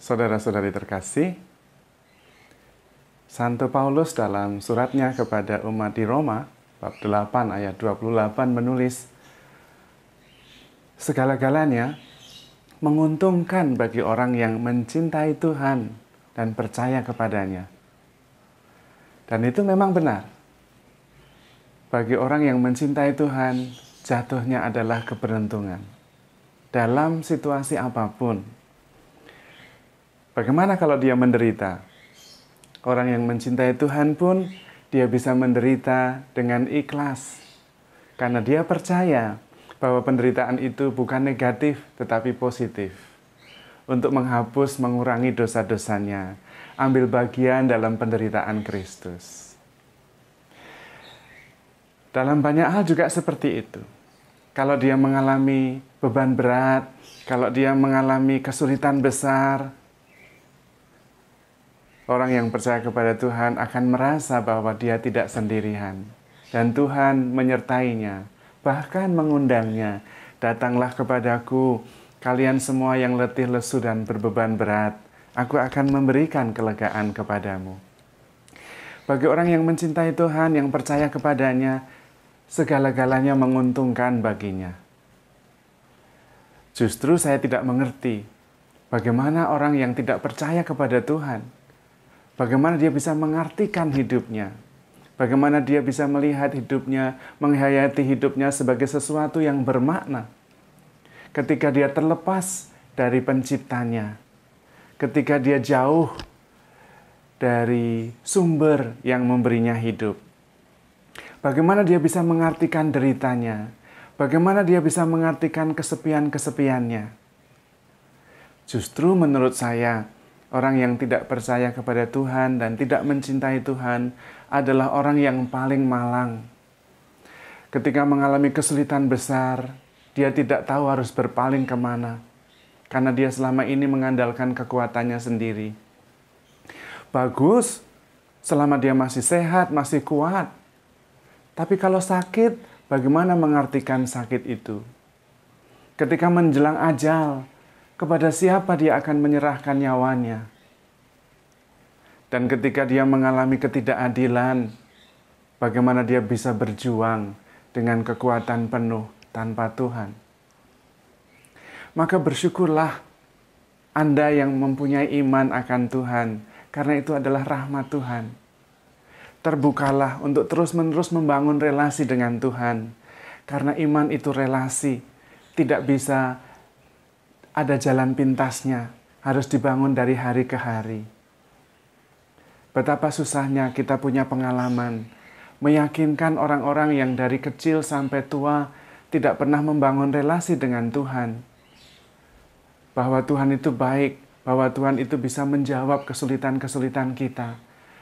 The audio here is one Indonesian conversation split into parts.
Saudara-saudari terkasih, Santo Paulus dalam suratnya kepada umat di Roma, bab 8 ayat 28 menulis, segala-galanya menguntungkan bagi orang yang mencintai Tuhan dan percaya kepadanya. Dan itu memang benar. Bagi orang yang mencintai Tuhan, jatuhnya adalah keberuntungan. Dalam situasi apapun. Bagaimana kalau dia menderita? Orang yang mencintai Tuhan pun, dia bisa menderita dengan ikhlas. Karena dia percaya bahwa penderitaan itu bukan negatif, tetapi positif. Untuk menghapus, mengurangi dosa-dosanya. Ambil bagian dalam penderitaan Kristus. Dalam banyak hal juga seperti itu. Kalau dia mengalami beban berat, kalau dia mengalami kesulitan besar, orang yang percaya kepada Tuhan akan merasa bahwa dia tidak sendirian. Dan Tuhan menyertainya, bahkan mengundangnya, datanglah kepadaku, kalian semua yang letih lesu dan berbeban berat, aku akan memberikan kelegaan kepadamu. Bagi orang yang mencintai Tuhan, yang percaya kepadanya, segala-galanya menguntungkan baginya. Justru saya tidak mengerti bagaimana orang yang tidak percaya kepada Tuhan, bagaimana dia bisa mengartikan hidupnya, bagaimana dia bisa melihat hidupnya, menghayati hidupnya sebagai sesuatu yang bermakna. Ketika dia terlepas dari penciptanya, ketika dia jauh dari sumber yang memberinya hidup. Bagaimana dia bisa mengartikan deritanya? Bagaimana dia bisa mengartikan kesepian-kesepiannya? Justru menurut saya, orang yang tidak percaya kepada Tuhan dan tidak mencintai Tuhan adalah orang yang paling malang. Ketika mengalami kesulitan besar, dia tidak tahu harus berpaling kemana. Karena dia selama ini mengandalkan kekuatannya sendiri. Bagus, selama dia masih sehat, masih kuat. Tapi kalau sakit, bagaimana mengartikan sakit itu? Ketika menjelang ajal, kepada siapa dia akan menyerahkan nyawanya? Dan ketika dia mengalami ketidakadilan, bagaimana dia bisa berjuang dengan kekuatan penuh tanpa Tuhan? Maka bersyukurlah Anda yang mempunyai iman akan Tuhan, karena itu adalah rahmat Tuhan. Terbukalah untuk terus-menerus membangun relasi dengan Tuhan. Karena iman itu relasi, tidak bisa ada jalan pintasnya, harus dibangun dari hari ke hari. Betapa susahnya kita punya pengalaman, meyakinkan orang-orang yang dari kecil sampai tua tidak pernah membangun relasi dengan Tuhan. Bahwa Tuhan itu baik, bahwa Tuhan itu bisa menjawab kesulitan-kesulitan kita.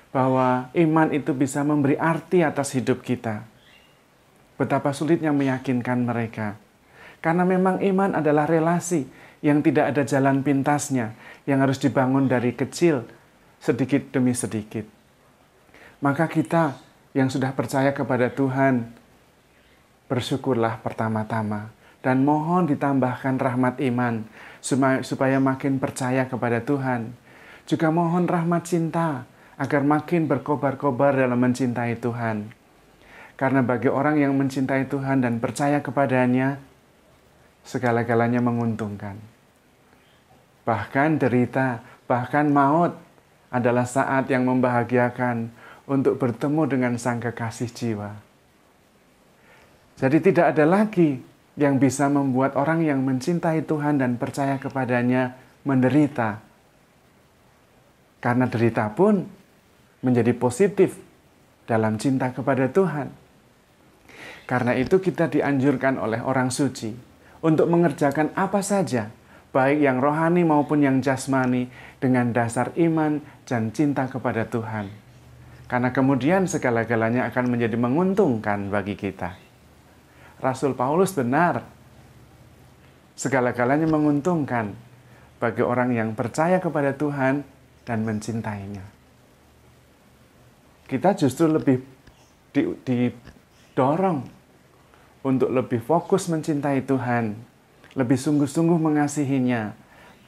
Bahwa iman itu bisa memberi arti atas hidup kita. Betapa sulitnya meyakinkan mereka. Karena memang iman adalah relasi yang tidak ada jalan pintasnya, yang harus dibangun dari kecil, sedikit demi sedikit. Maka kita yang sudah percaya kepada Tuhan, bersyukurlah pertama-tama. Dan mohon ditambahkan rahmat iman, supaya makin percaya kepada Tuhan. Juga mohon rahmat cinta, agar makin berkobar-kobar dalam mencintai Tuhan. Karena bagi orang yang mencintai Tuhan dan percaya kepadanya, segala-galanya menguntungkan. Bahkan derita, bahkan maut adalah saat yang membahagiakan untuk bertemu dengan Sang Kekasih jiwa. Jadi tidak ada lagi yang bisa membuat orang yang mencintai Tuhan dan percaya kepadanya menderita. Karena derita pun menjadi positif dalam cinta kepada Tuhan. Karena itu kita dianjurkan oleh orang suci untuk mengerjakan apa saja, baik yang rohani maupun yang jasmani, dengan dasar iman dan cinta kepada Tuhan. Karena kemudian segala-galanya akan menjadi menguntungkan bagi kita. Rasul Paulus benar, segala-galanya menguntungkan bagi orang yang percaya kepada Tuhan dan mencintainya. Kita justru lebih didorong untuk lebih fokus mencintai Tuhan, lebih sungguh-sungguh mengasihinya,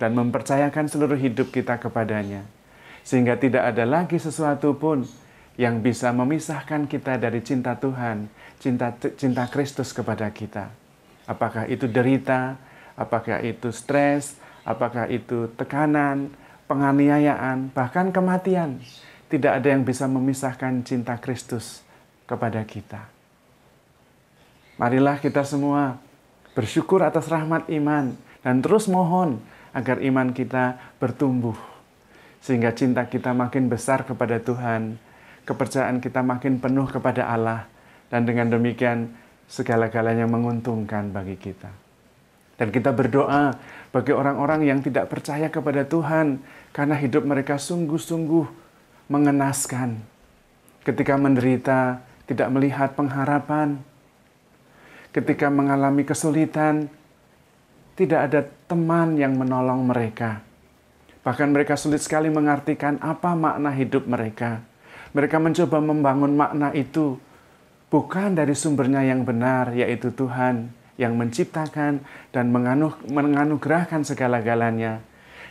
dan mempercayakan seluruh hidup kita kepadanya. Sehingga tidak ada lagi sesuatu pun yang bisa memisahkan kita dari cinta Tuhan, cinta Kristus kepada kita. Apakah itu derita, apakah itu stres, apakah itu tekanan, penganiayaan, bahkan kematian. Tidak ada yang bisa memisahkan cinta Kristus kepada kita. Marilah kita semua bersyukur atas rahmat iman dan terus mohon agar iman kita bertumbuh. Sehingga cinta kita makin besar kepada Tuhan, kepercayaan kita makin penuh kepada Allah, dan dengan demikian segala-galanya menguntungkan bagi kita. Dan kita berdoa bagi orang-orang yang tidak percaya kepada Tuhan, karena hidup mereka sungguh-sungguh mengenaskan. Ketika menderita, tidak melihat pengharapan. Ketika mengalami kesulitan, tidak ada teman yang menolong mereka. Bahkan mereka sulit sekali mengartikan apa makna hidup mereka. Mereka mencoba membangun makna itu bukan dari sumbernya yang benar, yaitu Tuhan yang menciptakan dan menganugerahkan segala-galanya.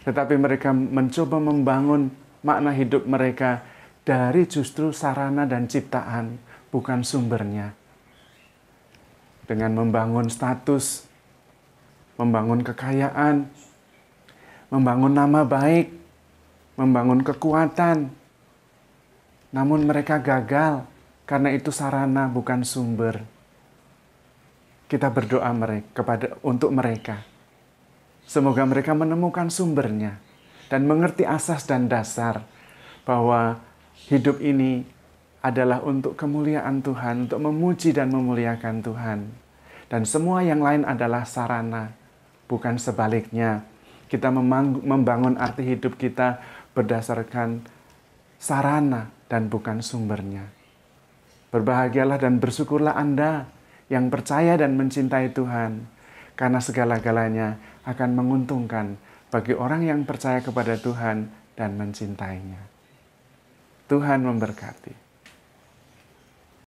Tetapi mereka mencoba membangun makna hidup mereka dari justru sarana dan ciptaan, bukan sumbernya. Dengan membangun status, membangun kekayaan, membangun nama baik, membangun kekuatan. Namun mereka gagal karena itu sarana bukan sumber. Kita berdoa untuk mereka. Semoga mereka menemukan sumbernya dan mengerti asas dan dasar bahwa hidup ini adalah untuk kemuliaan Tuhan, untuk memuji dan memuliakan Tuhan. Dan semua yang lain adalah sarana, bukan sebaliknya. Kita membangun arti hidup kita berdasarkan sarana dan bukan sumbernya. Berbahagialah dan bersyukurlah Anda yang percaya dan mencintai Tuhan, karena segala-galanya akan menguntungkan bagi orang yang percaya kepada Tuhan dan mencintainya. Tuhan memberkati.